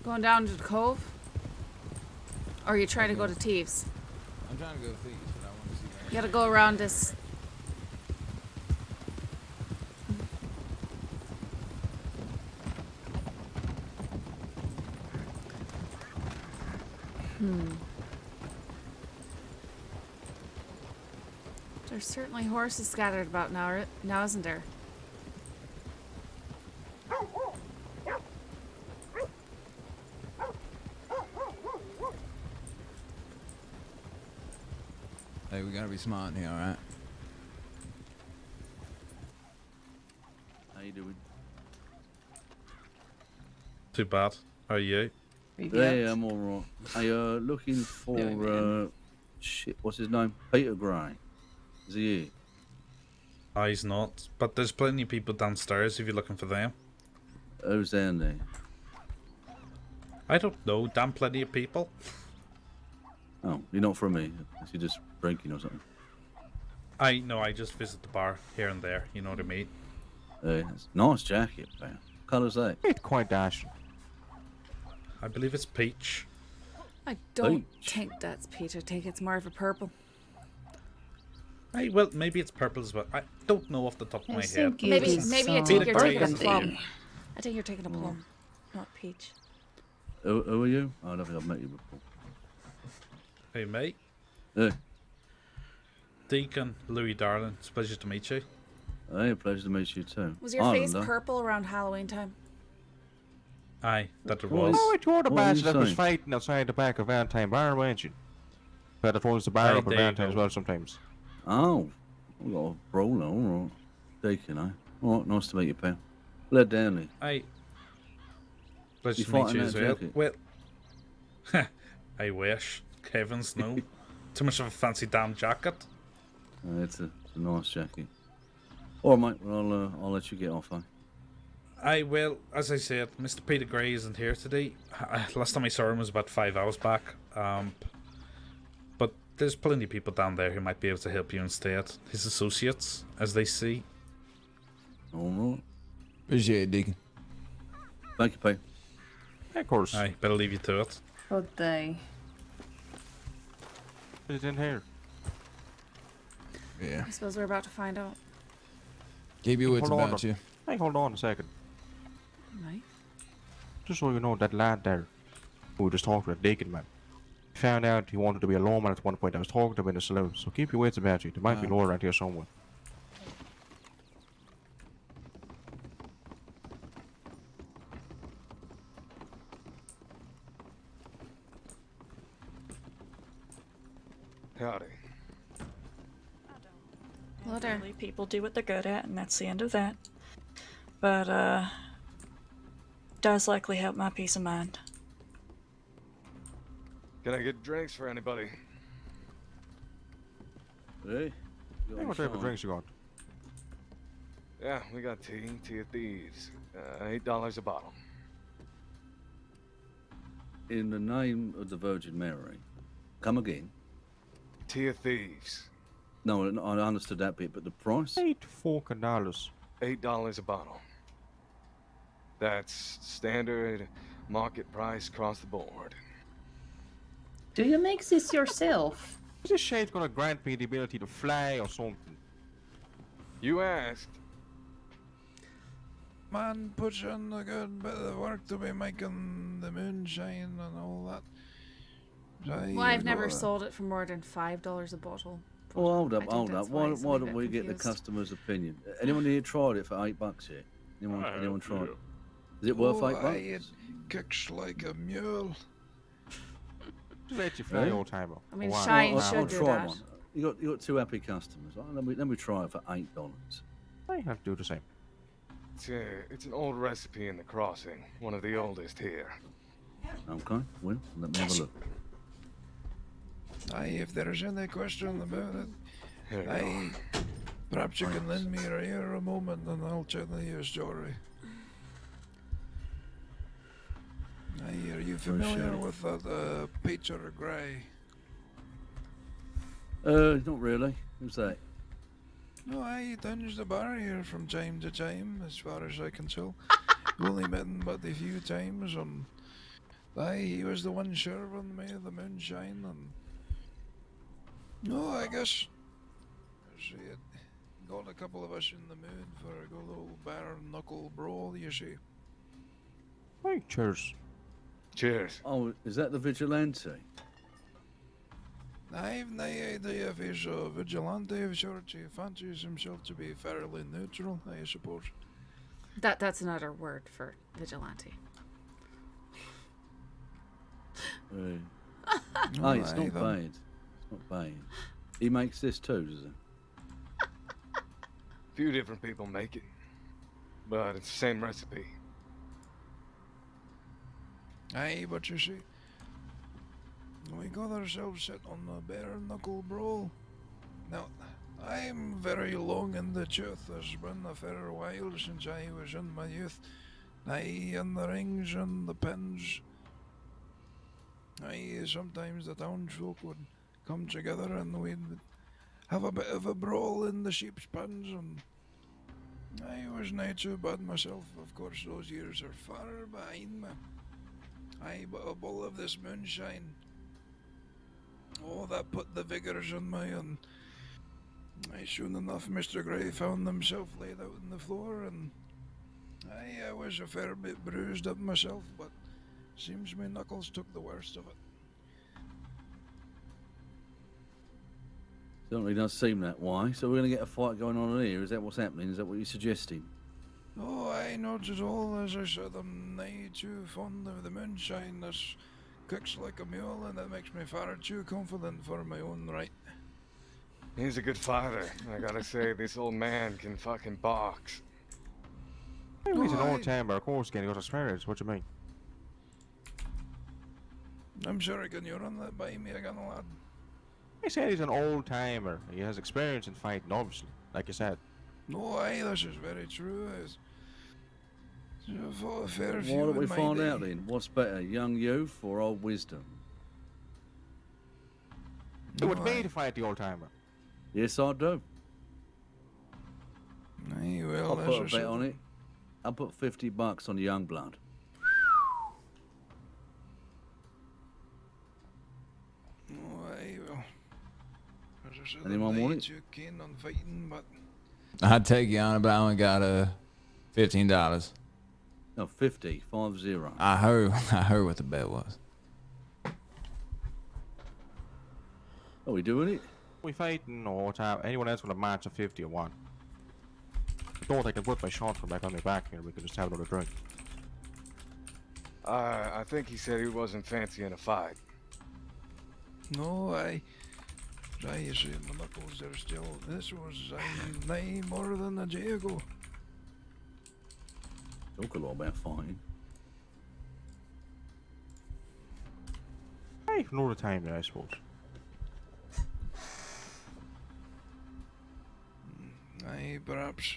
Going down to the cove? Or are you trying to go to Thieves? I'm trying to go to Thieves, but I want to see that. You gotta go around this. There's certainly horses scattered about now, isn't there? Hey, we gotta be smart in here, alright? How you doing? Too bad. How are you? Hey, I'm alright. Hey, looking for, shit, what's his name? Peter Gray. Is he here? No, he's not. But there's plenty of people downstairs if you're looking for them. Who's down there? I don't know. Damn plenty of people. Oh, you're not from me. Is he just drinking or something? I just visit the bar here and there. You know what I mean? It's a nice jacket, man. What colour's that? It's quite dashing. I believe it's peach. I don't Peach. think that's Peter. I think it's more of a purple. Well, maybe it's purple as well. I don't know off the top of my head. Maybe I think you're taking a Burgundy. plum. I think you're taking a plum, not peach. Who are you? I don't think I've met you before. Hey, mate. Hey, Deacon Louis Darling. It's a pleasure to meet you. hey, pleasure to meet you too. Was your face purple around Halloween time? Aye, that it What was. Oh, you're the What are you badge that was saying? fighting outside the back of Valentine Bar, weren't you? But it was the bar Aye, up at there you Valentine as go. well sometimes. Oh, we got a brawler, alright. Deacon, eh? Alright, nice to meet you, pal. Led Downey. Aye. Pleasure You to meet fighting you that as well. jacket? Well, I wish. Heavens, no. Too much of a fancy damn jacket. It's a nice jacket. Alright, mate, well, I'll let you get off, eh? Aye, well, as I said, Mr. Peter Gray isn't here today. Last time I saw him was about 5 hours back. But there's plenty of people down there who might be able to help you instead. His associates, as they see. Alright. Appreciate it, Deacon. Thank you, pal. Of course. Aye, better leave you to it. Good day. It's in here. Yeah. I suppose we're about to find out. Gave you wits Hold on. about you. Hey, hold on a second. Right. Just so you know, that lad there, who we just talked with, Deacon man, found out he wanted to be a lawman at one point. I was talking to him in the saloon, so keep your wits about you. There might be law around here somewhere. Howdy. Hello there. Really, people do what they're good at, and that's the end of that. But, does likely help my peace of mind. Can I get drinks for anybody? Hey, Hey, what type of drinks you got? Yeah, we got tea of thieves. $8 a bottle. In the name of the Virgin Mary. Come again. Tea of thieves. No, I understood that bit, but the price? $8 fucking dollars. $8 a bottle. That's standard market price across the board. Do you make this yourself? Is this shade gonna grant me the ability to fly or something? You asked. Man, put in a good bit of work to be making the moonshine and all that. Well, I've never sold it for more than $5 a bottle. but Oh, hold I up, think hold that's up. Why it's a don't wee bit we get the confused. customer's opinion? Anyone here tried it for $8 here? Anyone tried it? Is it worth $8? It kicks like a mule. Just let you fly, Eh? old timer. I mean, Wow. Shine I'll should do try that. one. You got two happy customers. Right? Let me try it for $8. I have to do the same. It's an old recipe in the crossing. One of the oldest here. Okay, well, let me have a look. Aye, if there's any question about it, Here you go. aye, perhaps you can lend me your ear a moment and I'll check the your story. Aye, are you familiar it. with that Peter Gray? Not really. Who's that? No, I dunge the bar here from time to time, as far as I can tell. We've only met him but a few times, and Aye, he was the one serving me the moonshine, and no, I guess it got a couple of us in the mood for a good old bare knuckle brawl, you see. Hey, cheers. Cheers. Oh, is that the vigilante? I've no idea if he's a vigilante of sorts. He fancies himself to be fairly neutral, I suppose. That's another word for vigilante. Oh, No, it's aye, not then. bad. It's not bad. He makes this too, does he? Few different people make it, but it's the same recipe. Aye, but you see, we got ourselves set on the bare knuckle brawl. Now, I'm very long in the tooth. It's been a fair while since I was in my youth. Aye, and the rings and the pins. Aye, sometimes the townsfolk would come together and we'd have a bit of a brawl in the sheep's pens, and I was not too bad myself. Of course, those years are far behind me. Aye, but a bowl of this moonshine, oh, that put the vigours in me, and aye, soon enough Mr. Gray found himself laid out on the floor, and aye, I was a fair bit bruised up myself, but seems my knuckles took the worst of it. Certainly does seem that way. So we're going to get a fight going on here. Is that what's happening? Is that what you're suggesting? Oh, aye, not at all. As I said, I'm nae too fond of the moonshine. This cooks like a mule, and that makes me far too confident for my own right. He's a good fighter. I gotta say, this old man can fucking box. Hey, he's an aye. old timer, of course, he got experience. What do you mean? I'm sure can you run that by me again, lad? I said he's an old timer. He has experience in fighting, obviously, like you said. No, aye, this is very true. It's a fair Why few don't we in my find day. out then? What's better, young youth or old wisdom? It would No, me aye. to fight the old timer. Yes, I do. Aye, well, I'll as put I a bet said, on it. I'll put $50 on young blood. Oh, aye, well. As I said, Anyone I'm want nae it? too keen on fighting, but I'd take you on it, but I only got $15. No, 50. I heard what the bet was. Are we doing it? We fighting or time. Anyone else want a match of 50 or one? I thought I could put my shotgun back on my back here. We could just have another drink. I think he said he wasn't fancying a fight. no, aye. Aye, you see, my knuckles are still. This was nae more than a day ago. Talk a lot about fighting. Hey, another time then, I suppose. Aye, perhaps.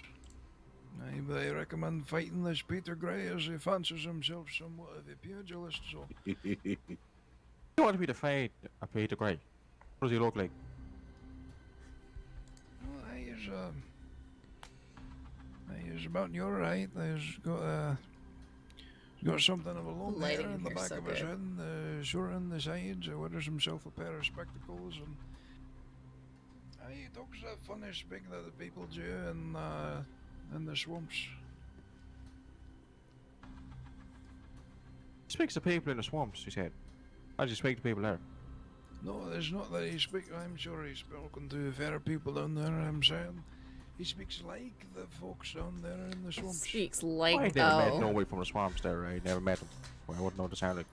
Aye, but I recommend fighting this Peter Gray, as he fancies himself somewhat of a pugilist, so. You want to be the fight of Peter Gray? What does he look like? Well, he's about your height. He's got something of a long hair Lighting in the here back so of his good. head, short on the sides. He wears himself a pair of spectacles, and he talks that funny speak that the people do in the swamps. He speaks to people in the swamps, he said. How does he speak to people there? No, it's not that he speaks. I'm sure he's spoken to fair people down there. I'm saying he speaks like the folks down there in the swamps. Speaks I like never met oh. nobody from the swamps there. I never met him. Well, I wouldn't know what they sound like.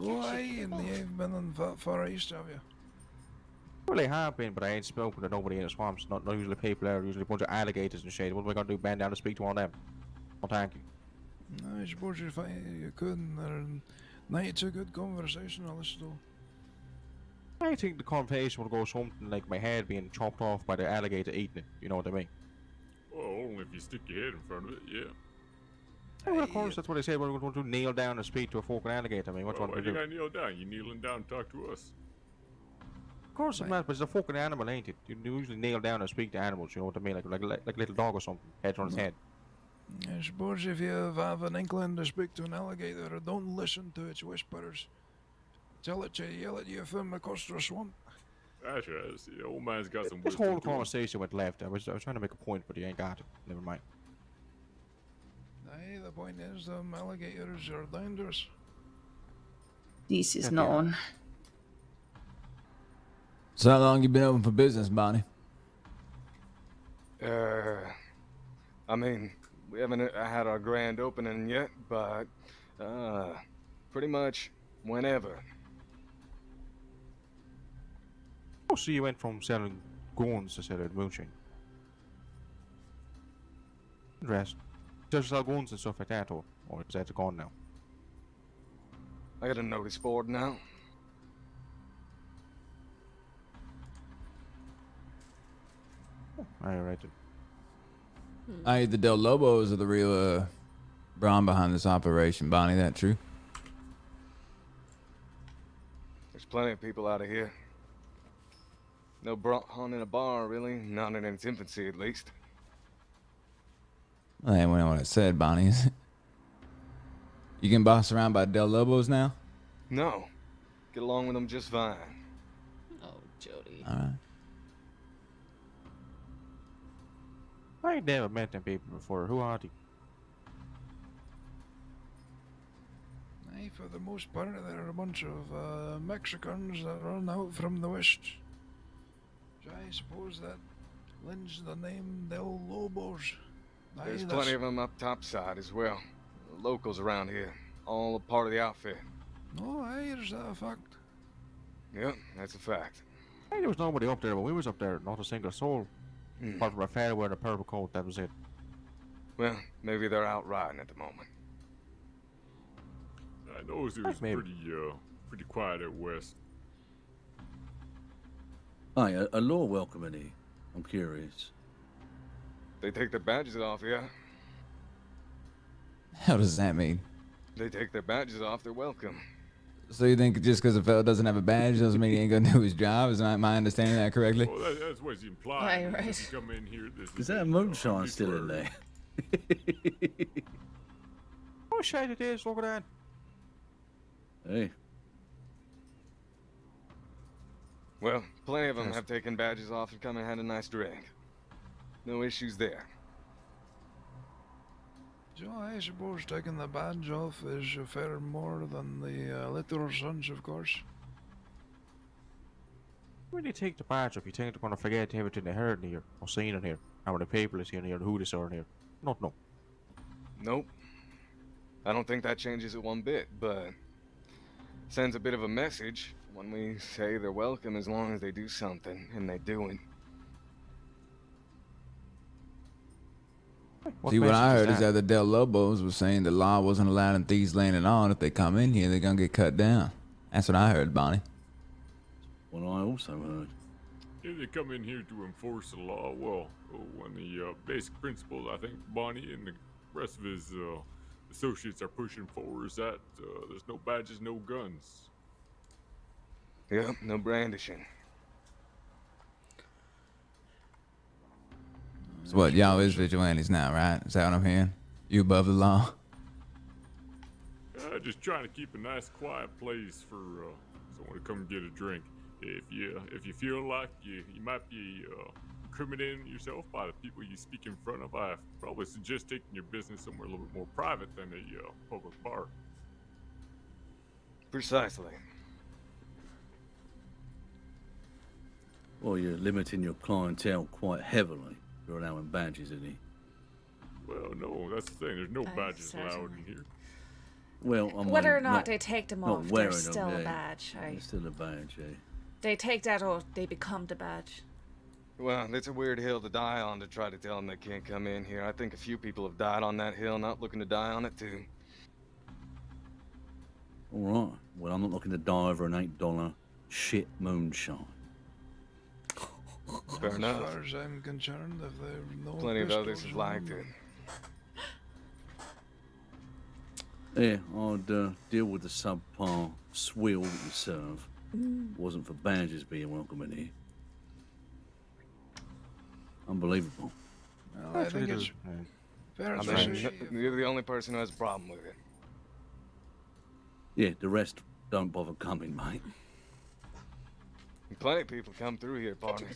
Oh, aye, and you've been in far east, have you? Well, I have been, but I ain't spoken to nobody in the swamps. Not usually people there. Usually a bunch of alligators and shit. What am I gonna do? Bend down to speak to one of them? Oh, thank you. I suppose you could, and they're not too good conversationalists, though. I think the conversation would go something like my head being chopped off by the alligator eating it. You know what I mean? Well, only if you stick your head in front of it, yeah. Yeah, well, of course, that's what I said. We're going to kneel down and speak to a fucking alligator. I mean, what Well, you why want you to do? gotta kneel down? You kneeling down and talk to us. Of course, it's not, but it's a fucking animal, ain't it? You usually kneel down and speak to animals. You know what I mean? Like a little dog or something. Head on its head. I suppose if you have an inkling to speak to an alligator, don't listen to its whispers. Tell it to yell at you from across the swamp. That's right. See, the old man's got some This wisdom whole to him. conversation went left. I was trying to make a point, but he ain't got it. Never mind. Aye, the point is, alligators are dangerous. This is Yeah. known. So how long you been open for business, Bonnie? I mean, we haven't had our grand opening yet, but pretty much whenever. Oh, so you went from selling guns to selling moonshine. Interesting. Just sell guns and stuff like that, or is that gone now? I got a notice board now. Alright then. I the Del Lobos are the real brawn behind this operation, Bonnie. That true? There's plenty of people out of here. No brawn in a bar, really. Not in its infancy, at least. Well, that ain't what I said, Bonnie. Is it? You getting bossed around by Del Lobos now? No. Get along with them just fine. Oh, Jody. All right. I ain't never met them people before. Who are they? Aye, for the most part, they're a bunch of Mexicans that run out from the west. I suppose that lends the name Del Lobos. Aye, There's that's- plenty of them up topside as well. The locals around here. All a part of the outfit. Oh, aye, is that a fact? Yep, that's a fact. Hey, there was nobody up there when we was up there. Not a single soul. Hmm. Apart from a fella wearing a purple coat. That was it. Well, maybe they're out riding at the moment. I know it was Maybe. pretty quiet out west. Hey, a law welcoming here. I'm curious. They take their badges off, yeah. How does that mean? They take their badges off, they're welcome. So you think just because a fellow doesn't have a badge doesn't mean he ain't gonna do his job? Is my understanding that correctly? Well, that's what's implied. Right. If you come in here, this Is that moonshine still in there? there? Oh shit, it is. Look at that. Hey, Well, plenty of them have taken badges off and come and had a nice drink. No issues there. So I suppose taking the badge off is a fair more than the literal sons, of course. When you take the badge up, you think they're gonna forget everything they heard in here, or seen in here, how many people is here in here, who they saw in here. Not no. Nope. I don't think that changes it one bit, but sends a bit of a message when we say they're welcome as long as they do something, and they do it. See, what I message heard is that the Del Lobos was saying the law wasn't allowed in Thieves Landing on. If they come in here, they're gonna get cut down. That's what I heard, Bonnie. what I also heard. If they come in here to enforce the law, well, one of the basic principles I think Bonnie and the rest of his associates are pushing for is that there's no badges, no guns. Yep, no brandishing. So what, y'all is vigilantes now, right? Is that what I'm hearing? You above the law? Just trying to keep a nice, quiet place for someone to come and get a drink. If you feel like you might be incriminating yourself by the people you speak in front of, I probably suggest taking your business somewhere a little bit more private than a public bar. Precisely. Well, you're limiting your clientele quite heavily. You're allowing badges in here. Well, no, that's the thing. There's no Aye, badges allowed certainly. in here. Well, I mean, Whether or not they take them not off, wearing there's them, still a yeah. badge. Aye. There's still a badge, yeah. They take that off, they become the badge. Well, it's a weird hill to die on to try to tell them they can't come in here. I think a few people have died on that hill, not looking to die on it too. All right. Well, I'm not looking to die over an $8 shit moonshine. Fair enough. As far as I'm concerned, if there's no Plenty of others pistols have liked around, it. Yeah, I'd deal with the subpar swill that you serve. Wasn't for badges being welcome in here. Unbelievable. Well, I think it's Fair I to mean, say, you're the only person who has a problem with it. Yeah, the rest don't bother coming, mate. Plenty of people come through here, partner.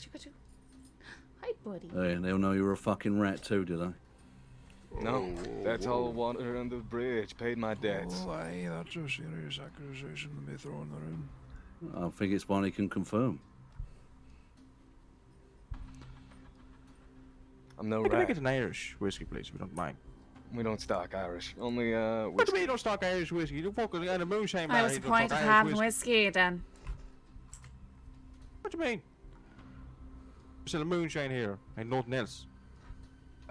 Hi, buddy. And they'll know you're a fucking rat too, do they? No, that's all water under the bridge. Paid my debts. oh, aye, that's a serious accusation to be thrown around. I think it's one he can confirm. I'm no I can make it rat. an Irish whiskey, please, if you don't mind. We don't stock Irish. Only What do you mean whiskey. you don't stock Irish whiskey? You fucking got a moonshine bar. I was you the don't point stock of Irish having whiskey then. What do you mean? We sell a moonshine here, and nothing else.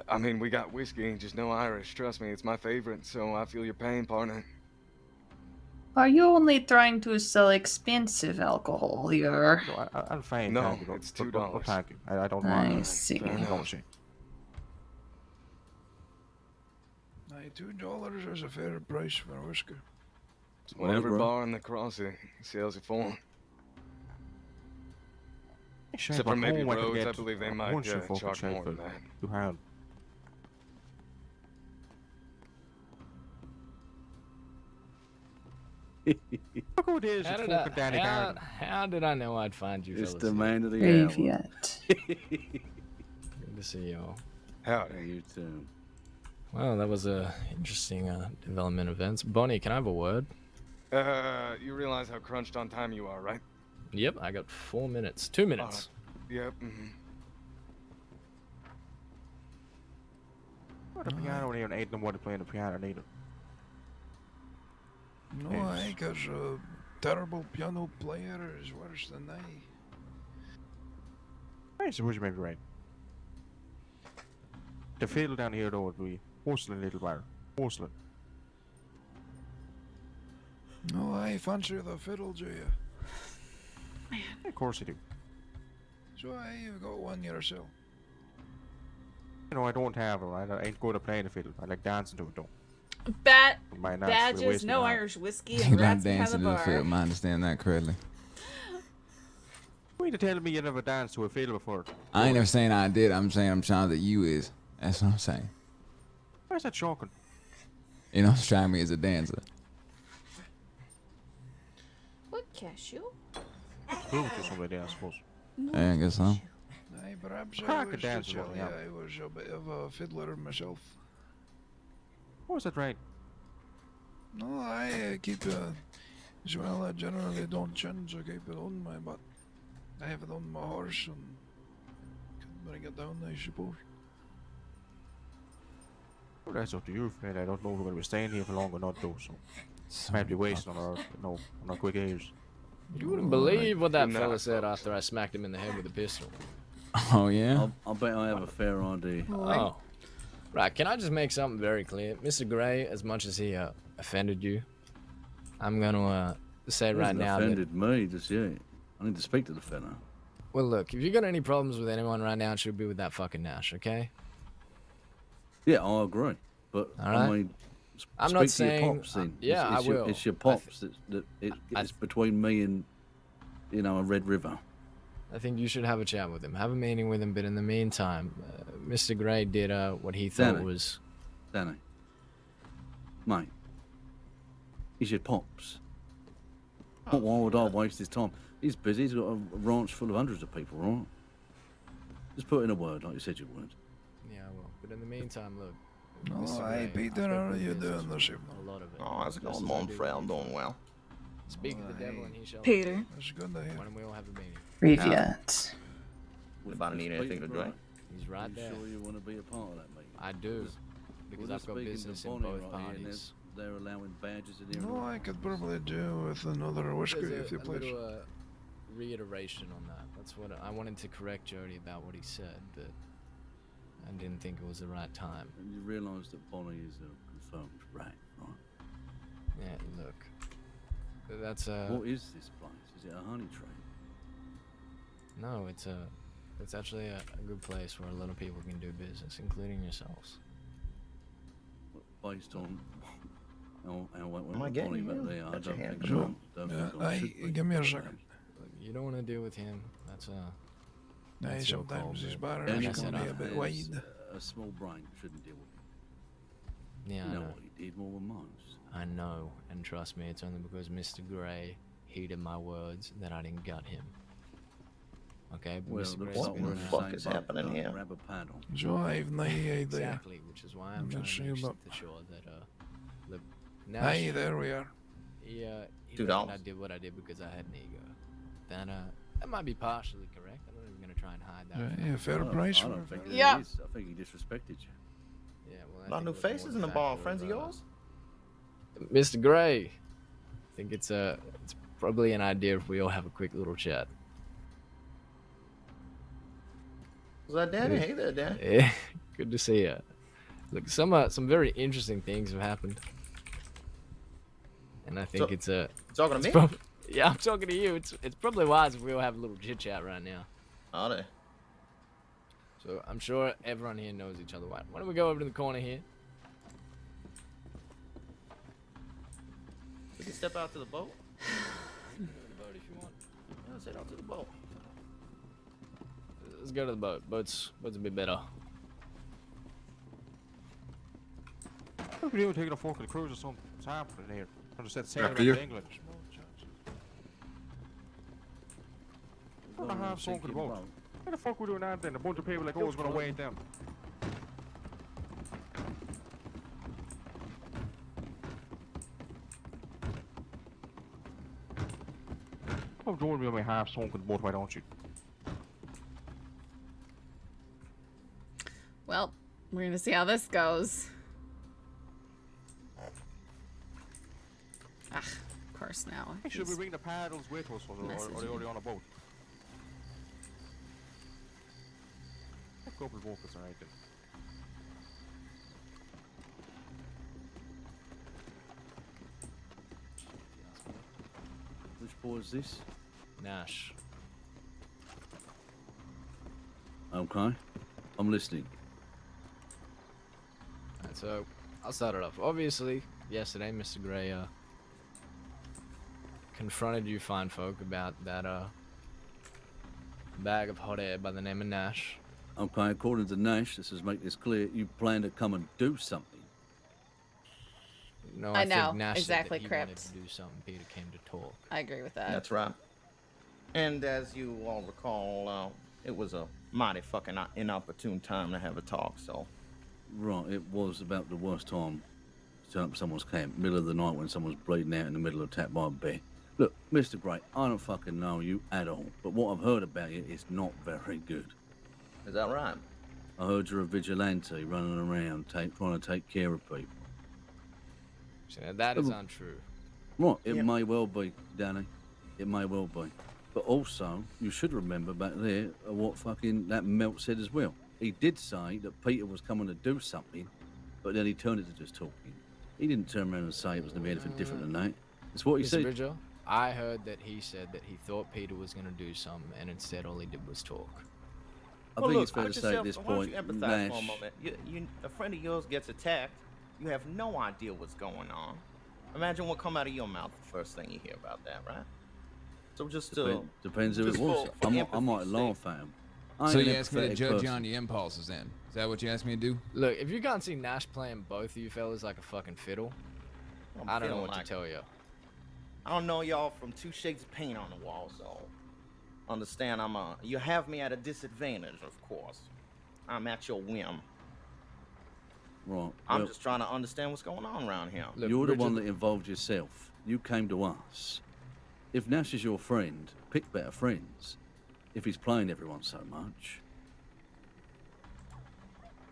I mean, we got whiskey, just no Irish. Trust me, it's my favorite, so I feel your pain, partner. Are you only trying to sell expensive alcohol here? No, I'm fine. No, thank you, it's but $2. thank you. I don't I want see. Fair enough. Don't see. Aye, $2 is a fair price for whiskey. It's what every bro. bar in the crossing sells it for. Except for Back maybe home, I could Rhodes, I get believe they a might bunch of fucking charge shit more for than that. 2 pound. Look who it is, it's fucking Danny Garden. How did I know I'd find you It's fellas the here? man of the hour. Graveyard. Good to see y'all. Howdy. You too. Well, that was a interesting development events. Bonnie, can I have a word? You realize how crunched on time you are, right? Yep, I got 4 minutes. 2 minutes. Yep. What a piano and even ain't no one playing the piano neither. No, Yes. aye, because a terrible piano player is worse than I. I suppose you may be right. The fiddle down here though would be hustling little bar. Hustling. No, I fancy the fiddle, do you? Of course I do. So aye, you've got one yourself. You know, I don't have it, right? I ain't good at playing the fiddle. I like dancing to it though. My Badges, no Irish whiskey, You and like rats behind dancing the to the film. bar. I understand that correctly. You mean to tell me you never danced to a fiddle before? I ain't never saying I did. I'm saying I'm trying that you is. That's what I'm saying. Why is that shocking? You know, trying me as a dancer. What cashew? Prove it to somebody there, I suppose. I guess so. Aye, perhaps I Crack a was to dancer, tell well, you yeah. I was a bit of a fiddler myself. What was that right? No, I keep as well. I generally don't change. I keep it on my butt. I have it on my horse and can bring it down, I suppose. Well, that's up to you, Fred. I don't know if we're going to be staying here for long or not, though, so might be wasting on our quick ears. You wouldn't believe what that Good fella night, said folks. after I smacked him in the head with a pistol. Oh, yeah? I bet I have a fair idea. Oh. Right, can I just make something very clear? Mr. Gray, as much as he offended you, I'm going to say He right hasn't now that... offended me just yet. I need to speak to the fella. Well, look, if you got any problems with anyone right now, it should be with that fucking Nash, okay? Yeah, I agree. But All I right. mean, I'm speak not to saying- your pops then. yeah, I will. It's your pops it's between me and, you know, a Red River. I think you should have a chat with him. Have a meeting with him, but in the meantime, Mr. Gray did what he thought Danny. was... Danny. Mate. He's your pops. Why would I waste his time? He's busy. He's got a ranch full of hundreds of people, right? Just put in a word like you said you would. Yeah, I will. But in the meantime, look. No, Mr. aye, Gray, Peter, I've how got are good you business doing with this him, evening? a lot of it. Oh, how's it Just going, as I Mom? do Fred? I'm with you. doing well. Speak to the devil and he shall... Peter. That's good to hear. Why don't we all have a meeting? Graveyard. If I need anything to drink. He's right You there. sure you want to be a part of that meeting? I do. Because We're I've got speaking to business in Bonnie both right here, and parties. they're allowing badges in here. No, I could probably do with another whiskey There's if you a please. little reiteration on that. That's what I wanted to correct Jody about what he said, but I didn't think it was the right time. And you realise that Bonnie is a confirmed rat, right? Yeah, look. That's What is this place? Is it a honey tree? No, it's actually a good place where a lot of people can do business, including yourselves. Based on how went Am I with getting Bonnie you? back there, I Got your don't hand think Sure. so. Don't think I Aye, should be. give me a second. Look, you don't want to deal with him. That's Aye, that's your call, sometimes these but barriers like I can said, be a I've- bit There's wide. a small brain shouldn't deal with it. Yeah, You I know know. what he did more than most. I know, and trust me, it's only because Mr. Gray heeded my words that I didn't gut him. Okay, but Well, Mr. looks Gray's like been we're around. in What the the fuck same is boat. happening Don't here? Grab a paddle. So I've no idea. Exactly, which is why I'm I'm trying not to sure make about- sure that look, Hey, there we are. he $2. reckoned I did what I did because I had an ego. That might be partially correct. I'm not even gonna try and hide that. Yeah, fair I don't- price I for don't it. think Yeah. it is. I think he disrespected you. Yeah, well, A lot of new faces in the bar. Friends of yours? Mr. Gray, I think it's probably an idea if we all have a quick little chat. Is that Danny? Hey there, Danny. Yeah, good to see you. Look, some very interesting things have happened, and I think So- it's Talking to me? yeah, I'm talking to you. It's probably wise if we all have a little chit chat right now. Are they? So I'm sure everyone here knows each other. Why don't we go over to the corner here? We can step out to the boat. The boat if you want. Yeah, let's head out to the boat. Let's go to the boat. Boat's a bit better. What are you doing taking a fucking cruise or something? What's happening here? I just said sail After back you. to England. What the half sunk in the boat? Why the fuck we doing that then? A bunch of people like us gonna wait them. Oh, join me on my half sunken boat, why don't you? Well, we're gonna see how this goes. Ah, of course now. Hey, should we bring the paddles with us or are they already on a boat? A couple of buckets, I reckon. Which boy is this? Nash. Okay. I'm listening. Alright, so I'll start it off. Obviously, yesterday, Mr. Gray confronted you fine folk about that bag of hot air by the name of Nash. Okay, according to Nash, this is make this clear, you plan to come and do something. No, I know, think Nash exactly, said that he wanted Crips. to do something. Peter came to talk. I agree with that. That's right. And as you all recall, it was a mighty fucking inopportune time to have a talk, so. Right, it was about the worst time to turn up someone's camp, middle of the night when someone's bleeding out in the middle of attack by a bear. Look, Mr. Gray, I don't fucking know you at all, but what I've heard about you is not very good. Is that right? I heard you're a vigilante running around trying to take care of people. So now that is untrue. Right, it may well be, Danny. It may well be. But also, you should remember back there what fucking that Melt said as well. He did say that Peter was coming to do something, but then he turned it to just talking. He didn't turn around and say it was going to be anything different than that. It's what he Mr. said. Bridger, I heard that he said that he thought Peter was going to do something, and instead all he did was talk. I Well, think look, it's fair to put say at yourself- this why don't point, you empathize Nash. for a moment? A friend of yours gets attacked. You have no idea what's going on. Imagine what come out of your mouth the first thing you hear about that, right? So just Depends who it just was. for I might empathy's laugh at him. I So ain't you an asked me to empathetic judge you person. on your impulses then? Is that what you asked me to do? Look, if you can't see Nash playing both of you fellas like a fucking fiddle, I'm I don't know feeling what like to tell you. I don't know y'all from two shades of paint on the wall, so understand you have me at a disadvantage, of course. I'm at your whim. Right. I'm well, just trying to understand what's going on around here. Look, you're the Bridger, one that involved yourself. You came to us. If Nash is your friend, pick better friends. If he's playing everyone so much.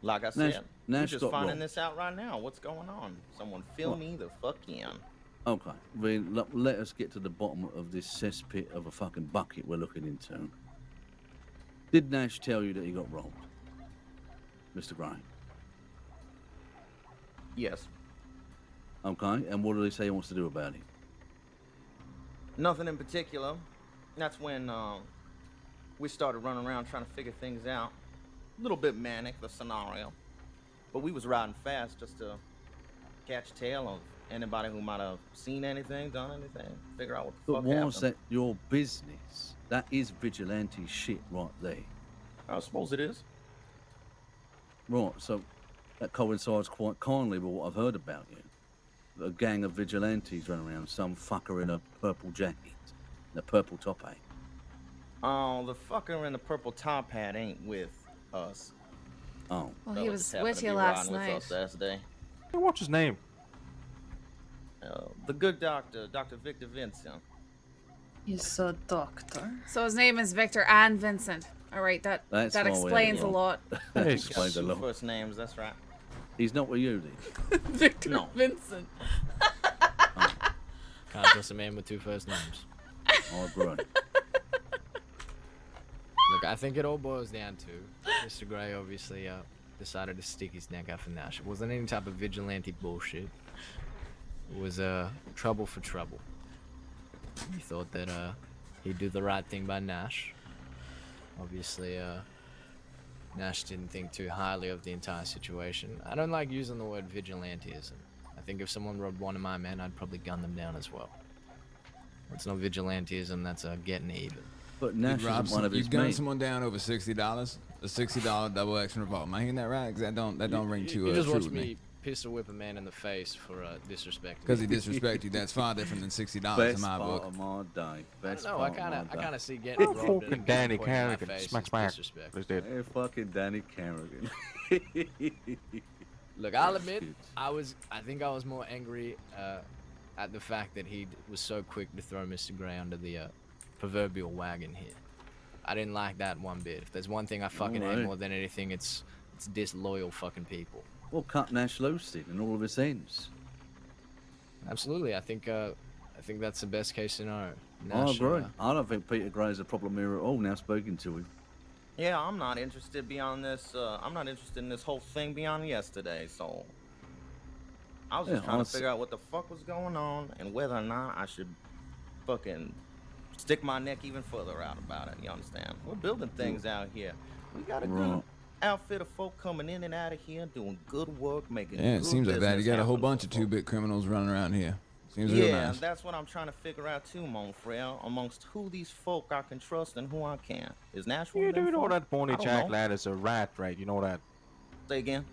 Like I Nash- said, we're Nash just got finding wrong. this out right now. What's going on? Someone fill What? me the fuck in. Okay, then let us get to the bottom of this cesspit of a fucking bucket we're looking into. Did Nash tell you that he got robbed? Mr. Gray? Yes. Okay, and what did he say he wants to do about it? Nothing in particular. That's when we started running around trying to figure things out. A little bit manic, the scenario. But we was riding fast just to catch tail of anybody who might have seen anything, done anything, figure out what the But fuck why happened. is that your business? That is vigilante shit right there. I suppose it is. Right, so That coincides quite kindly with what I've heard about you. A gang of vigilantes running around, some fucker in a purple jacket and a purple top hat. Oh, the fucker in the purple top hat ain't with us. Oh. Well, Fella he just was happened with to you be last riding with night. us last day. Hey, what's his name? The good doctor, Dr. Victor Vincent. He's a doctor. So his name is Victor and Vincent. All right, that That's why we had it explains a wrong. lot. That Hey, explains a Two lot. first names, that's right. He's not with you, then? Victor No. Vincent. Can't trust a man with two first names. Oh, bro. Look, I think it all boils down to Mr. Gray obviously decided to stick his neck out for Nash. It wasn't any type of vigilante bullshit. It was trouble for trouble. He thought that he'd do the right thing by Nash. Obviously, Nash didn't think too highly of the entire situation. I don't like using the word vigilanteism. I think if someone robbed one of my men, I'd probably gun them down as well. It's not vigilanteism, that's getting even. But Nash isn't one of you his gun mates. someone down over $60, a $60 double action revolver. Am I hearing that right? 'Cause that don't ring too You just true watched with me pistol whip a man in the face for disrespecting. Because he disrespected you. That's far different than $60 in Best my part book. of my day. Best No, part I of my kind day. of see getting robbed and Fucking Danny pointing in my Carrigan. face Smack, is smack. disrespect. He's dead. Hey, fucking Danny Carrigan. Look, I'll admit, I think I was more angry at the fact that he was so quick to throw Mr. Gray under the proverbial wagon here. I didn't like that one bit. If there's one thing I fucking hate Alright. more than anything, it's disloyal fucking people. Well, cut Nash loose then, and all of his ends. Absolutely, I think that's the best case scenario. I Nash, agree. I don't think Peter Gray's a problem here at all. Now speaking to him. Yeah, I'm not interested beyond this. I'm not interested in this whole thing beyond yesterday. So I was just Yeah, trying to honestly- figure out what the fuck was going on and whether or not I should fucking stick my neck even further out about it. You understand? We're building things out here. We got a good Right. outfit of folk coming in and out of here, doing good work, making. Yeah, it good seems like that. You business got a whole happen bunch for of folk. two-bit criminals running around here. Seems real Yeah, nice. that's what I'm trying to figure out too, Monfrey, amongst who these folk I can trust and who I can't. Is Nash one You of them do know folk? that Bonnie I don't Jack know. lad is a rat, right? You know that. Say again?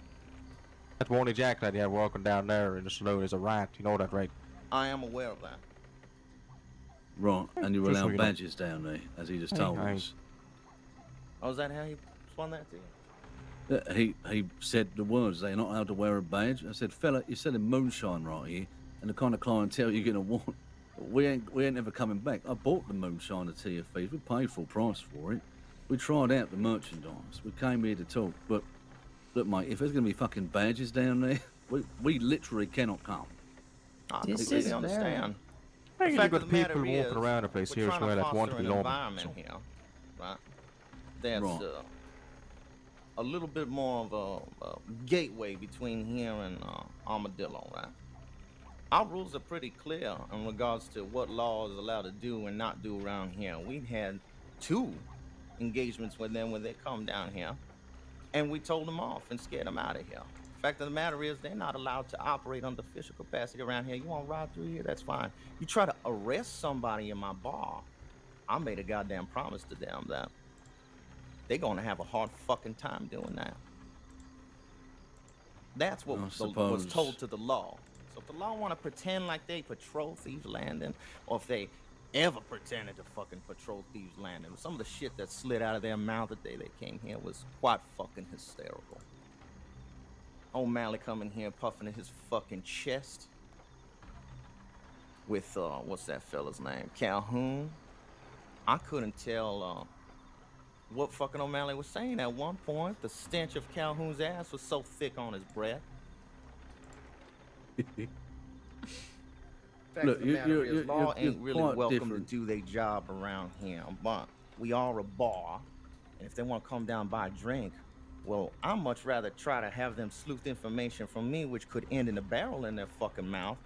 That Bonnie Jack lad you had walking down there in the saloon is a rat. You know that, right? I am aware of that. Right, and you were Just so allowed you know. badges down there, as he just Hey, told hey. us. Oh, is that how he spun that to you? He said the words, they're not allowed to wear a badge. I said, fella, you're selling moonshine right here, and the kind of clientele you're gonna want. We ain't ever coming back. I bought the moonshine at TFEs. We paid full price for it. We tried out the merchandise. We came here to talk. But look, mate, if there's gonna be fucking badges down there, we literally cannot come. I This completely is understand. Hey, The you fact got of the matter people walking is, around the place we're here as trying to well that want foster to be an normal. environment So. here, right? That's Right. A little bit more of a gateway between here and Armadillo, right? Our rules are pretty clear in regards to what law is allowed to do and not do around here. We've had 2 engagements with them when they come down here, and we told them off and scared them out of here. Fact of the matter is, they're not allowed to operate under official capacity around here. You want to ride through here? That's fine. You try to arrest somebody in my bar, I made a goddamn promise to them that they're going to have a hard fucking time doing that. That's what I was suppose. told to the law. So if the law want to pretend like they patrol Thieves Landing, or if they ever pretended to fucking patrol Thieves Landing, some of the shit that slid out of their mouth the day they came here was quite fucking hysterical. O'Malley coming here puffing in his fucking chest with what's that fella's name? Calhoun. I couldn't tell what fucking O'Malley was saying at one point. The stench of Calhoun's ass was so thick on his breath. Fact Look, of the matter is, law you're ain't really quite welcome different. to do their job around here, but we are a bar, and if they want to come down buy a drink, well, I'd much rather try to have them sleuth information from me, which could end in a barrel in their fucking mouth,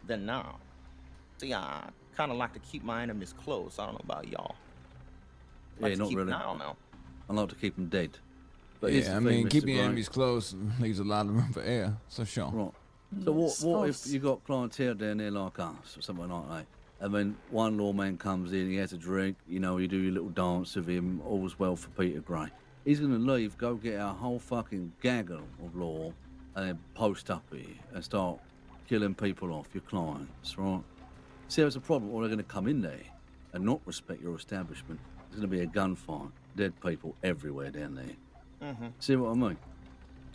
than now. See, I kind of like to keep my enemies close. I don't know about y'all. Like Yeah, to not keep really. an eye on them. I like to keep them dead. But here's Yeah, the I thing, mean, Mr. keeping your Gray. enemies close leaves a lot of room for error. So sure. Right. So what if Suppose. you got clientele down there like us or something like that, and then one lawman comes in, he has a drink, you know, you do your little dance with him, all's well for Peter Gray. He's gonna leave, go get a whole fucking gaggle of law, and then post up here and start killing people off, your clients, right? See, there's a problem, or they're going to come in there and not respect your establishment. There's going to be a gunfight, dead people everywhere down there. Mm-hmm. See what I mean?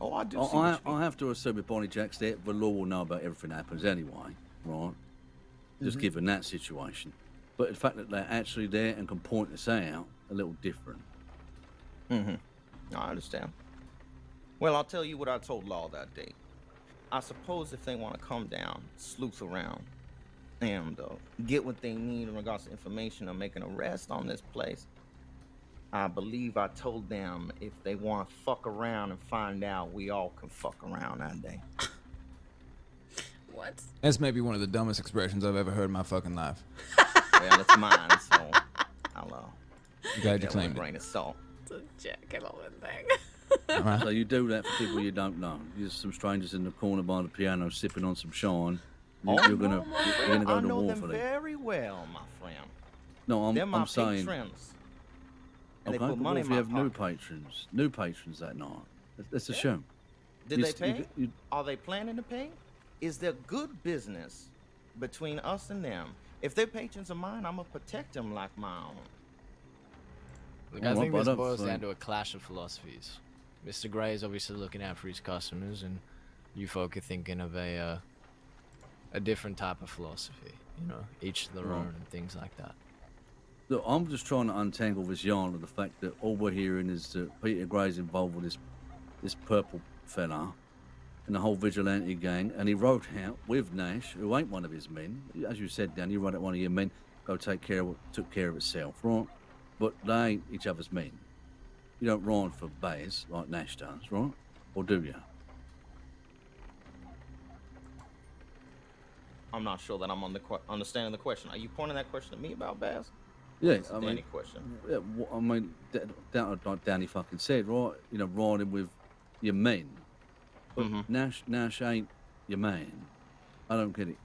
Oh, I do see I what you mean. have to assume if Bonnie Jack's there, the law will know about everything that happens anyway, right? Just given that situation. But the fact that they're actually there and can point us out, a little different. Mm-hmm. I understand. Well, I'll tell you what I told Law that day. I suppose if they want to come down, sleuth around, and get what they need in regards to information or make an arrest on this place, I believe I told them if they want to fuck around and find out, we all can fuck around that day. What? That's maybe one of the dumbest expressions I've ever heard in my fucking life. Well, it's mine, so I'll Glad you with a claimed grain of salt. It's a gentleman thing. Right. So you do that for people you don't know. There's some strangers in the corner by the piano sipping on some shine. You're gonna go I to know war them for them. very well, my friend. No, They're my I'm saying. patrons. And Okay, they put but money what if in you my have pocket. new patrons that night? That's a shame. Did You they st- pay? Are they planning to pay? Is there good business between us and them? If they're patrons of mine, I'm gonna protect them like my own. Look, Well, I think but I this don't boils down think- to a clash of philosophies. Mr. Gray is obviously looking out for his customers, and you folk are thinking of a different type of philosophy. You know, each to their Right. own and things like that. Look, I'm just trying to untangle this yarn of the fact that all we're hearing is that Peter Gray's involved with this purple fella and the whole vigilante gang, and he wrote out with Nash, who ain't one of his men. As you said, Dan, you wrote out one of your men, took care of itself, right? But they ain't each other's men. You don't ride for bears like Nash does, right? Or do you? I'm not sure that I'm understanding the question. Are you pointing that question at me about Baz? Yeah, It's a I Danny mean, question. yeah, I mean, like Danny fucking said, right? You know, riding with your men. But Nash ain't your man. I don't get it.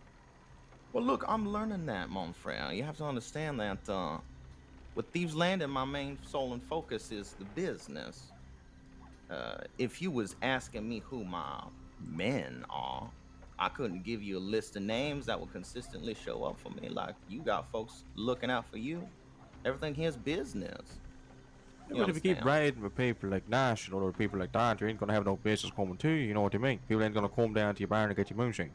Well, look, I'm learning that, mon frere. You have to understand that with Thieves Landing, my main soul and focus is the business. If you was asking me who my men are, I couldn't give you a list of names that would consistently show up for me. Like, you got folks looking out for you. Everything here's business. Yeah, but if you keep riding with people like Nash and other people like that, you ain't gonna have no business coming to you, you know what I mean? People ain't gonna come down to your barn and get your moonshine.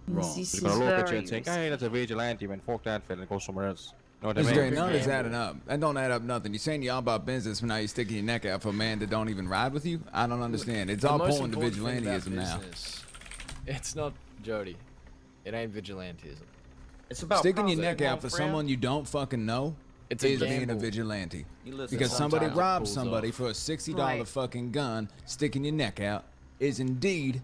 This They're gonna is look at you very and think, hey, that's a vigilante, man, fuck that fella and go somewhere else. You know what I Mr. mean? Gray, none of this adding up. That don't add up nothing. You're saying you're all about business, but now you're sticking your neck out for a man that don't even ride with you? I don't understand. It's all pulling to vigilantism now. It's not, Jody. It ain't vigilantism. It's about Sticking your profit, neck mon out for frere. someone you don't fucking know It's a is being a gamble. vigilante. You listen, Because somebody sometimes it robbed pulls somebody off. for a $60 Right. fucking gun, sticking your neck out is indeed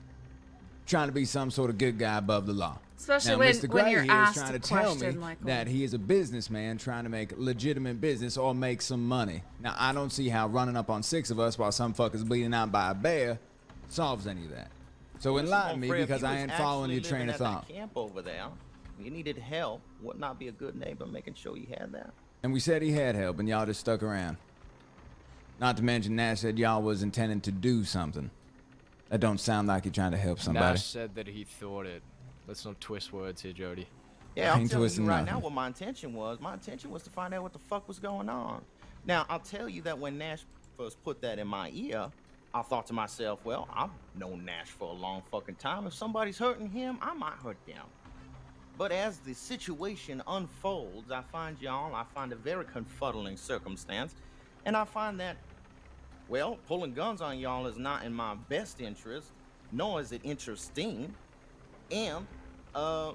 trying to be some sort of good guy above the law. Especially now, when- Mr. when Gray you're here is asked trying a to tell me question like, that he is a businessman trying to make legitimate business or make some money. Now, I don't see how running up on 6 of us while some fucker's bleeding out by a bear solves any of that. So Listen, enlighten mon me frere, if because you I was ain't following your actually train living of at that thought. camp over there, you needed help. Would not be a good neighbor making sure you had that. And we said he had help, and y'all just stuck around. Not to mention Nash said y'all was intending to do something. That don't sound like you're trying to help somebody. Nash said that he thought it. Let's not twist words here, Jody. Yeah, I'm Ain't telling you twisting right nothing. now what my intention was. My intention was to find out what the fuck was going on. Now, I'll tell you that when Nash first put that in my ear, I thought to myself, well, I've known Nash for a long fucking time. If somebody's hurting him, I might hurt them. But as the situation unfolds, I find a very confuddling circumstance. And I find that, well, pulling guns on y'all is not in my best interest, nor is it interesting. And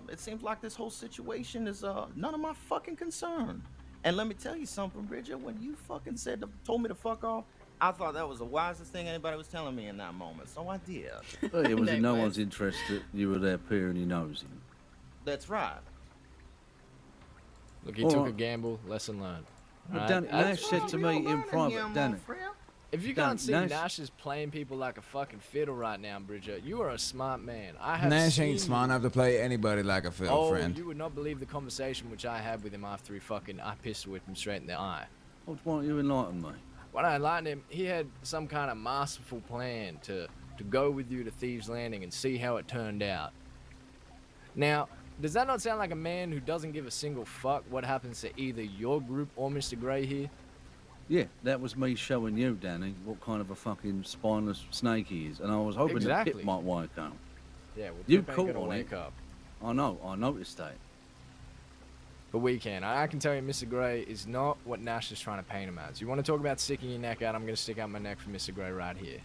it seems like this whole situation is none of my fucking concern. And let me tell you something, Bridget, when you fucking told me to fuck off, I thought that was the wisest thing anybody was telling me in that moment. So I did. Well, it was in no one's interest that you were there peering your nose in. That's right. Look, he All took right. a gamble. Lesson learned. Well, Right? Danny, Nash said to me in learning private, here, mon Danny. frere. If you Dan, can't see Nash- Nash is playing people like a fucking fiddle right now, Bridget, you are a smart man. I have Nash seen ain't smart you. enough to play anybody like a fiddle, Oh, friend. you would not believe the conversation which I had with him after I pistol whipped him straight in the eye. Why don't you enlighten me? When I enlightened him, he had some kind of masterful plan to to go with you to Thieves Landing and see how it turned out. Now, does that not sound like a man who doesn't give a single fuck what happens to either your group or Mr. Gray here? Yeah, that was me showing you, Danny, what kind of a fucking spineless snake he is. And I was hoping that Pip might wake up. Yeah, well, You Pip ain't caught gonna on wake it. up. I know, I noticed that. But we can. I can tell you Mr. Gray is not what Nash is trying to paint him as. You want to talk about sticking your neck out, I'm going to stick out my neck for Mr. Gray right here.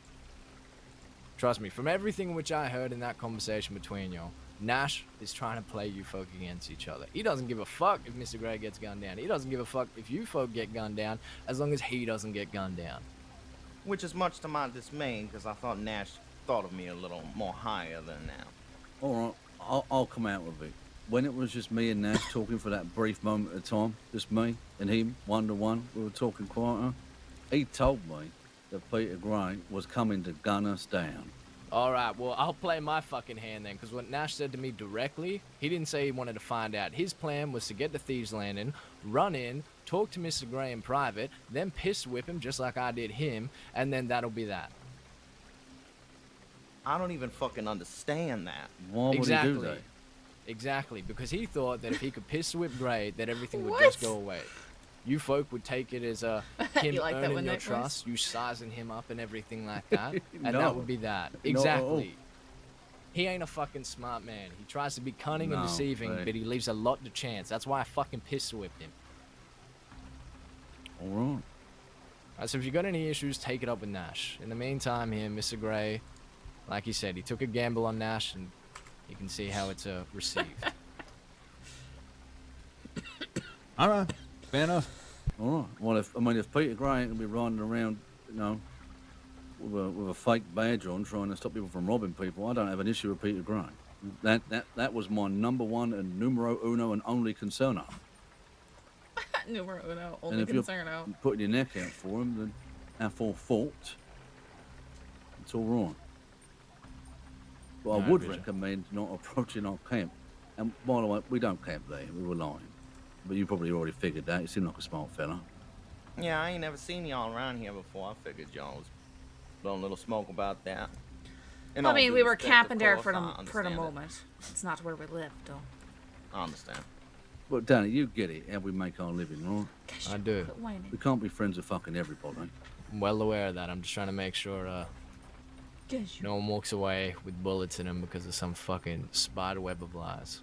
Trust me, from everything which I heard in that conversation between y'all, Nash is trying to play you folk against each other. He doesn't give a fuck if Mr. Gray gets gunned down. He doesn't give a fuck if you folk get gunned down, as long as he doesn't get gunned down. Which is much to my dismay, because I thought Nash thought of me a little more higher than now. All right, I'll come out with it. When it was just me and Nash talking for that brief moment of time, just me and him, one-to-one, we were talking quieter, he told me that Peter Gray was coming to gun us down. Alright, well, I'll play my fucking hand then, because what Nash said to me directly, he didn't say he wanted to find out. His plan was to get to Thieves Landing, run in, talk to Mr. Gray in private, then pistol whip him just like I did him, and then that'll be that. I don't even fucking understand that. Why would he do that? Exactly, because he thought that if he could pistol whip Gray, that everything would just go away. You folk would take it as him You like that earning one, your Nick? trust, you sizing him up and everything like that, and No. that would be that. No. Exactly. He ain't a fucking smart man. He tries to be cunning and No, deceiving, mate. but he leaves a lot to chance. That's why I fucking pistol whipped him. All right. Alright, so if you got any issues, take it up with Nash. In the meantime here, Mr. Gray, like he said, he took a gamble on Nash, and you can see how it's received. All right, fair enough. All right. Well, if Peter Gray ain't gonna be riding around, with a fake badge on, trying to stop people from robbing people, I don't have an issue with Peter Gray. That was my number one and numero uno and only concern. Numero uno, And only if you're concern out. putting your neck out for him, then our fault. It's all right. But I would recommend not approaching our camp. And by the way, we don't camp there. We were lying. But you probably already figured that. You seem like a smart fella. Yeah, I ain't never seen y'all around here before. I figured y'all was blowing a little smoke about that. And I all mean, due we were respect, camping of there course, for I the understand it. moment. It's not where we live, though. I understand. But Danny, you get it. How we make our living, right? I do. Quit whining. We can't be friends with fucking everybody. I'm well aware of that. I'm just trying to make sure no one walks away with bullets in them because of some fucking spider web of lies.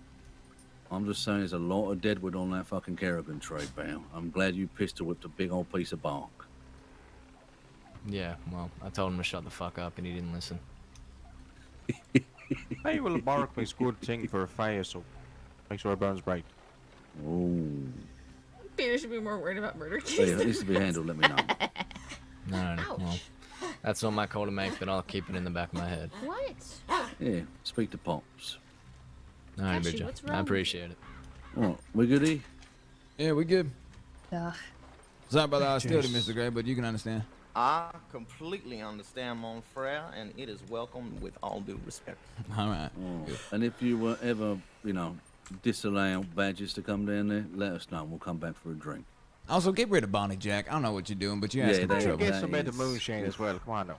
I'm just saying there's a lot of deadwood on that fucking Kerrigan tree, pal. I'm glad you pistol whipped a big old piece of bark. Yeah, well, I told him to shut the fuck up and he didn't listen. Hey, well, bark makes good thing for a fire, so make sure it burns bright. Oh. Peter should be more worried about murder Hey, cases. it needs to be handled, let me know. No, well, that's not my call to make, but I'll keep it in the back of my head. What? Yeah, speak to Pops. All right, Cashew, Bridget. what's wrong I with appreciate it. Alright, we goody? Yeah, we good. Ugh. Sorry about the hostility, Mr. Gray, but you can understand. I completely understand, mon frere, and it is welcomed with all due respect. All right. Oh. And if you were ever, disallow badges to come down there, let us know. We'll come back for a drink. Also, get rid of Bonnie Jack. I don't know what you're doing, but you're asking for that- trouble. Get that some better is- moonshine as well. Come on now.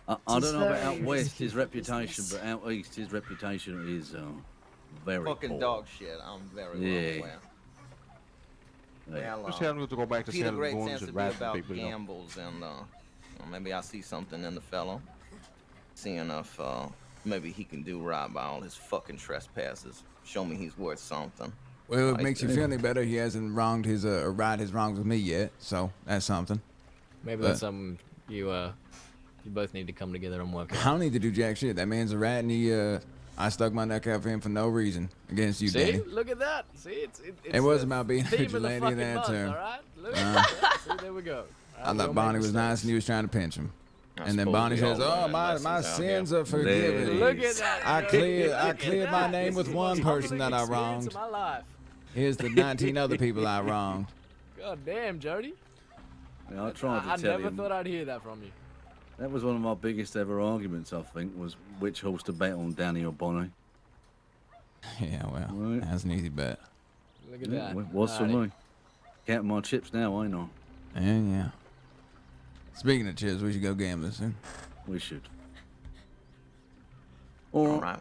I don't know about very out west, his risky reputation, business. but out east, his reputation is very Fucking poor. dog shit. I'm very well Yeah. aware. Yeah. Well, Just tell them to go back to Peter selling Gray guns tends to and be razzing about people. gambles, and maybe I see something in the fellow. Seeing if maybe he can do right by all his fucking trespasses. Show me he's worth something. Well, it Nice makes you thing. feel any better. He hasn't wronged his right his wrongs with me yet, so that's something. Maybe But- that's something you both need to come together and work I out. don't need to do jack shit. That man's a rat, and I stuck my neck out for him for no reason against you, See? Danny. Look at that. See, it's It wasn't about being a theme of the vigilante fucking that month, term. all right? Look at that. See, there we go. All right, I we thought all Bonnie make was nice, mistakes. and he was trying to pinch him. I And then suppose Bonnie we says, all "Oh, learn my lessons out sins here. are forgiven. Look at that. I Jody. cleared Look at my that. name This with is the one most person that I humbling experience wronged. of my life. Here's the 19 other people I wronged." God damn, Jody. Yeah, I tried to I tell never him. thought I'd hear that from you. That was one of my biggest ever arguments, I think, was which horse to bet on, Danny or Bonnie. Yeah, well, Right. that's an easy bet. Look at Yeah, that. well, what's for Alrighty. me? Counting my chips now, ain't I? And yeah. Speaking of chips, we should go gambling soon. We should. All right.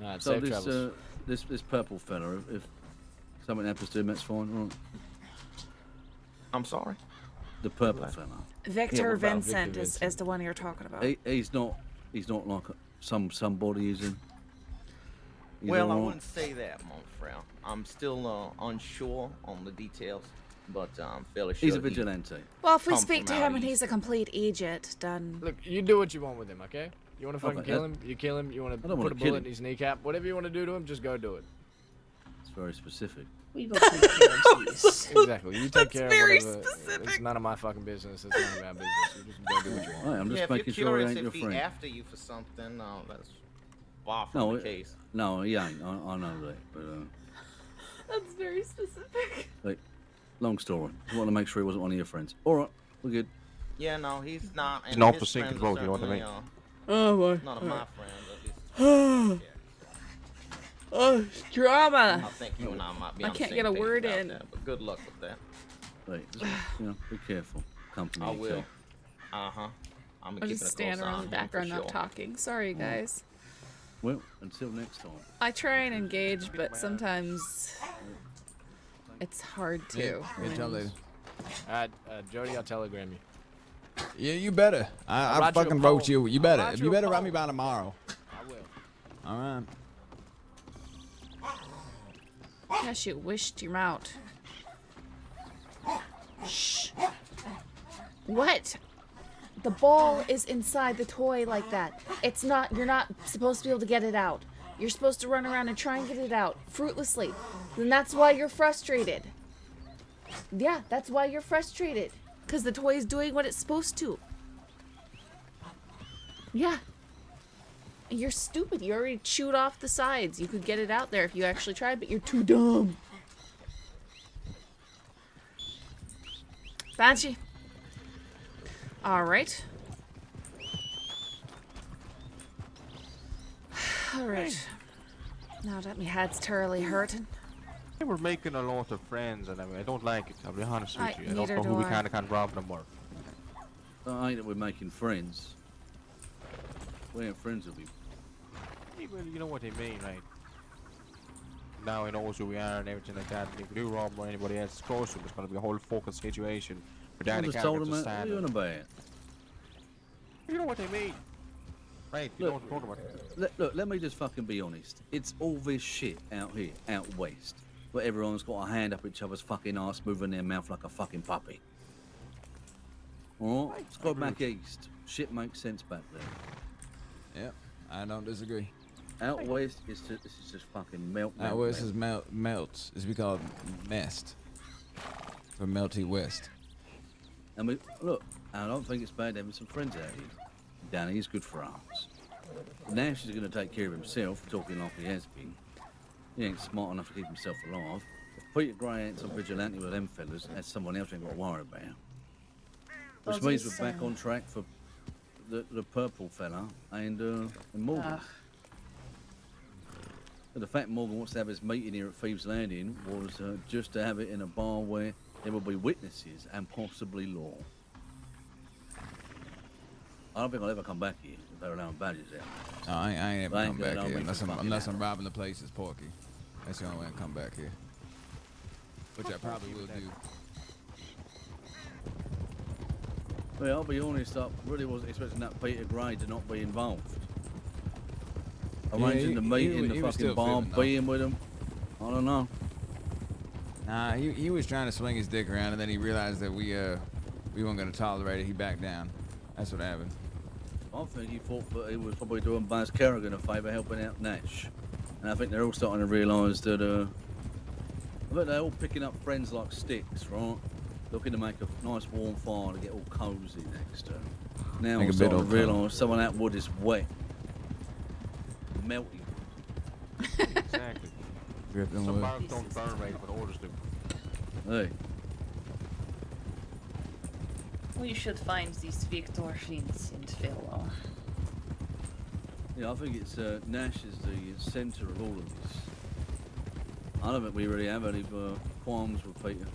Alright, So safe travels. this purple fella, if something happens to him, that's fine, right? I'm sorry. The purple fella. Victor what about Vincent Victor is the one you're talking about. He's not like somebody, is he? He's Well, I all right? wouldn't say that, mon frere. I'm still unsure on the details, but I'm fairly sure He's a vigilante. Well, if we come speak from to out him and east. he's a complete idiot, then Look, you do what you want with him, okay? You want to fucking Okay, kill him, you kill him. You want I to don't put wanna a kill bullet him. in his kneecap. Whatever you want to do to him, just go do it. It's very specific. We will take care of these. Exactly. You take care of very whatever. It's specific. none of my fucking business. It's none of our business. You just go do what you want. Right, I'm just Yeah, if making you're sure he curious ain't your if he friend. after you for something, that's far from No, the case. no, he ain't. I know that, but that's very specific. like, long story. I want to make sure he wasn't one of your friends. All right, we're good. Yeah, no, he's not. And not his for sinking friends boat, are you know what I certainly, mean? Oh boy. none of my friends, at least. Oh, drama. I think you and I might be I on the can't same get a page word about in. that, but good luck with that. Right, just, be careful. Company. I you will. keep. I'm I'll keeping just a stand close eye around on the him background for not sure. talking. Sorry, guys. Well, until next time. I try and engage, but sometimes it's hard to. Yeah, tell later. Alright, Jody, I'll telegram you. Yeah, you better. I'll I write you a fucking wrote poem. you. You I'll better. write You you a better write poem. me by tomorrow. I will. All right. Yes, you wished him out. Shh. What? The ball is inside the toy like that. It's not, you're not supposed to be able to get it out. You're supposed to run around and try and get it out fruitlessly. And that's why you're frustrated. Yeah, that's why you're frustrated. Because the toy is doing what it's supposed to. Yeah. You're stupid. You already chewed off the sides. You could get it out there if you actually tried, but you're too dumb. Banshee. Alright. Alright. Now that my head's thoroughly hurting. They were making a lot of friends, and I don't like it. I'll be honest with you. I don't neither know do who we I. kind of can't rob no more. Ain't that we're making friends? We ain't friends with you. Yeah, well, you know what they mean, right? Now he knows who we are and everything like that. And if we do rob or anybody else is close to him, it's going to be a whole fucking situation. But I Danny just can't told him that. understand What are you it. on about? You know what they mean? Right, you know what I'm talking about. Look, let me just fucking be honest. It's all this shit out here, out west, where everyone's got a hand up each other's fucking ass, moving their mouth like a fucking puppy. Alright? Let's go back east. Shit makes sense back there. Yep, I don't disagree. Out west, this is just fucking melt. Out west is melts. It's we call it mest. For melty west. I mean, look, I don't think it's bad having some friends out here. Danny's good for us. Nash is going to take care of himself, talking like he has been. He ain't smart enough to keep himself alive. If Peter Gray ain't some vigilante with them fellas, that's someone else we ain't got to worry about. Which means we're back on track for the purple fella and Morgan. But the fact Morgan wants to have his meeting here at Thieves Landing was just to have it in a bar where there will be witnesses and possibly law. I don't think I'll ever come back here if they're allowing badges out. No, I ain't ever I come ain't going back on here me for unless fucking I'm robbing the places, Porky. That's the only way I come back here. Which I probably will do. Well, I'll be honest, I really wasn't expecting that Peter Gray to not be involved. Arranging the meeting, the he was fucking still bar, fibbing, though. being with him. I don't know. Nah, he was trying to swing his dick around, and then he realized that we weren't gonna tolerate it. He backed down. That's what happened. I think he thought that he was probably doing Buzz Kerrigan a favour helping out Nash. And I think they're all starting to realise that, I bet they're all picking up friends like sticks, right? Looking to make a nice warm fire to get all cosy next to. Now Make I'm a bit starting to of realise some of that wood is wet. Melting. Exactly. Dripping Some wood. barrels don't burn right, but others do. Hey. We should find these Victor Vincent fellow. Yeah, I think it's Nash is the centre of all of this. I don't think we really have any qualms with Peter,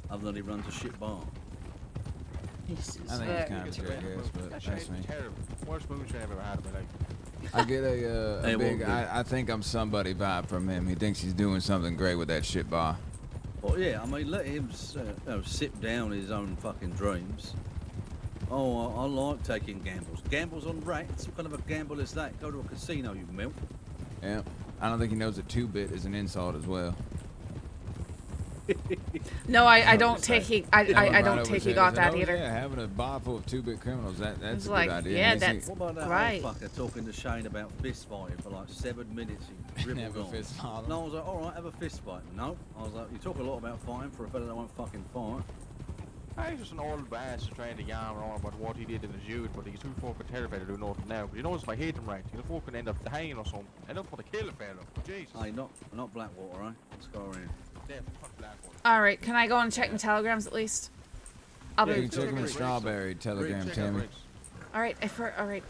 other than he runs a shit bar. This is I think very it's kind of true. good, I guess, but That's that's me. terrible. Worst moonshine I've ever had in my life. I get a Hey, big, won't do. I think I'm somebody vibe from him. He thinks he's doing something great with that shit bar. Well, yeah, I mean, let him sip down his own fucking dreams. Oh, I like taking gambles. Gambles on rats? What kind of a gamble is that? Go to a casino, you milk. Yeah. I don't think he knows that 2-bit is an insult as well. No, I don't take he I Right don't over take his he head. got He said, that "Oh, either. Yeah, having a bar full of 2-bit criminals, that's It's a like, good idea. yeah, And he's- that's What about that right. old fucker talking to Shane about fist fighting for like 7 minutes? He dribbled Never on. fist fight him. No, I was like, all right, have a fist fight. No, I was like, you talk a lot about fighting for a fella that won't fucking fight. He's just an old bastard trying to yarn on about what he did in his youth, but he's too fucking terrified to do nothing now. But he knows if I hate him right, he'll fucking end up dying or something. I don't want to kill a fella. Jesus. Hey, not Blackwater, eh? Let's go around. Definitely not Blackwater. All right, can I go and check my telegrams at least? I'll You be. can check him in Strawberry Telegram, Check out Tammy. Riggs. All right, all right.